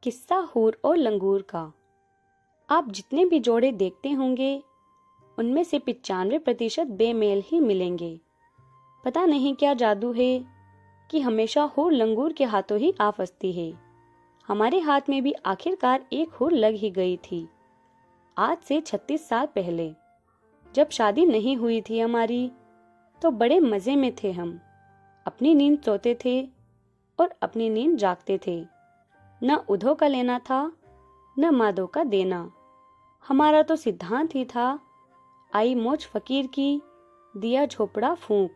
किस्सा हूर और लंगूर का। आप जितने भी जोड़े देखते होंगे उनमें से 95% बेमेल ही मिलेंगे। पता नहीं क्या जादू है कि हमेशा हूर लंगूर के हाथों ही आ फंसती है। हमारे हाथ में भी आखिरकार एक हूर लग ही गई थी। आज से 36 साल पहले जब शादी नहीं हुई थी हमारी, तो बड़े मजे में थे हम। अपनी नींद सोते थे और अपनी नींद जागते थे। न उधो का लेना था न मादो का देना। हमारा तो सिद्धांत ही था, आई मोच फकीर की दिया झोपड़ा फूंक।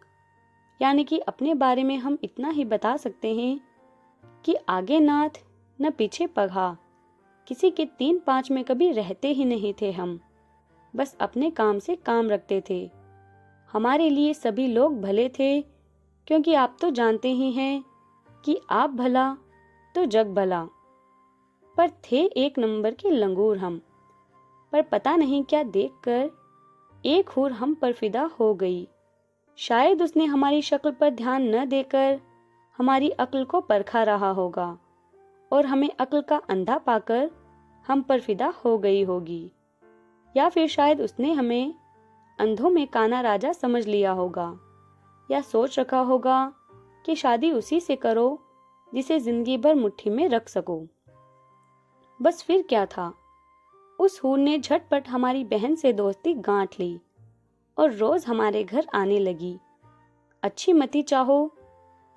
यानी कि अपने बारे में हम इतना ही बता सकते हैं कि आगे नाथ न पीछे पगहा। किसी के 3-5 में कभी रहते ही नहीं थे हम। बस अपने काम से काम रखते थे। हमारे लिए सभी लोग भले थे, क्योंकि आप तो जानते ही हैं कि आप भला तो जग भला। पर थे एक नंबर के लंगूर हम। पर पता नहीं क्या देखकर एक हूर हम पर फिदा हो गई। शायद उसने हमारी शक्ल पर ध्यान न देकर हमारी अक्ल को परखा रहा होगा और हमें अक्ल का अंधा पाकर हम पर फिदा हो गई होगी। या फिर शायद उसने हमें अंधों में काना राजा समझ लिया होगा, या सोच रखा होगा कि शादी उसी से करो जिसे जिंदगी भर मुट्ठी में रख सको। बस फिर क्या था, उस हूर ने झटपट हमारी बहन से दोस्ती गांठ ली और रोज हमारे घर आने लगी। अच्छी मती चाहो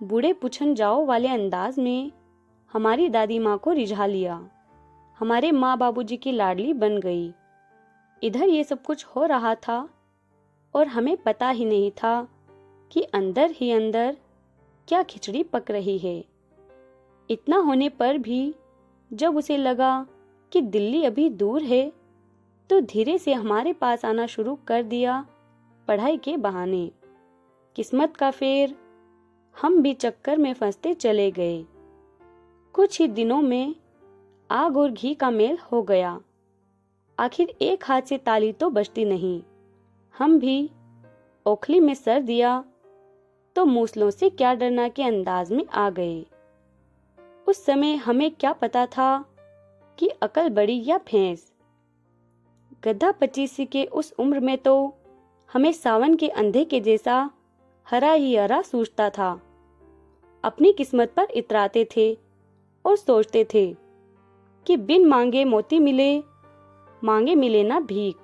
बूढ़े पुछन जाओ वाले अंदाज में हमारी दादी माँ को रिझा लिया। हमारे माँ बाबूजी की लाडली बन गई। इधर ये सब कुछ हो रहा था और हमें पता ही नहीं था कि अंदर ही अंदर क्या खिचड़ी पक रही है। इतना होने पर भी जब उसे लगा कि दिल्ली अभी दूर है, तो धीरे से हमारे पास आना शुरू कर दिया पढ़ाई के बहाने। किस्मत का फेर, हम भी चक्कर में फंसते चले गए। कुछ ही दिनों में आग और घी का मेल हो गया। आखिर एक हाथ से ताली तो बजती नहीं। हम भी ओखली में सर दिया तो मूसलों से क्या डरना के अंदाज में आ गए। उस समय हमें क्या पता था कि अकल बड़ी या भैंस। गधा 25 के उस उम्र में तो हमें सावन के अंधे के जैसा हरा ही हरा सूझता था। अपनी किस्मत पर इतराते थे और सोचते थे कि बिन मांगे मोती मिले, मांगे मिले ना भीख।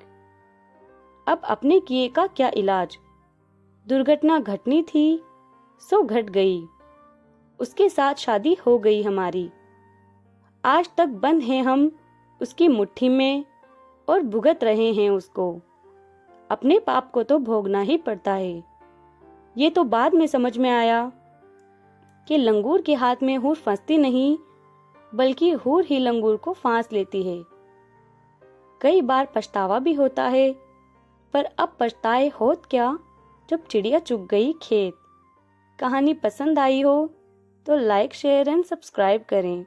अब अपने किए का क्या इलाज। दुर्घटना घटनी थी सो घट गई। उसके साथ शादी हो गई हमारी। आज तक बंद हैं हम उसकी मुट्ठी में और भुगत रहे हैं उसको। अपने पाप को तो भोगना ही पड़ता है। ये तो बाद में समझ में आया कि लंगूर के हाथ में हूर फंसती नहीं, बल्कि हूर ही लंगूर को फांस लेती है। कई बार पछतावा भी होता है, पर अब पछताए होत क्या जब चिड़िया चुग गई खेत। कहानी पसंद आई हो तो लाइक, शेयर एंड सब्सक्राइब करें।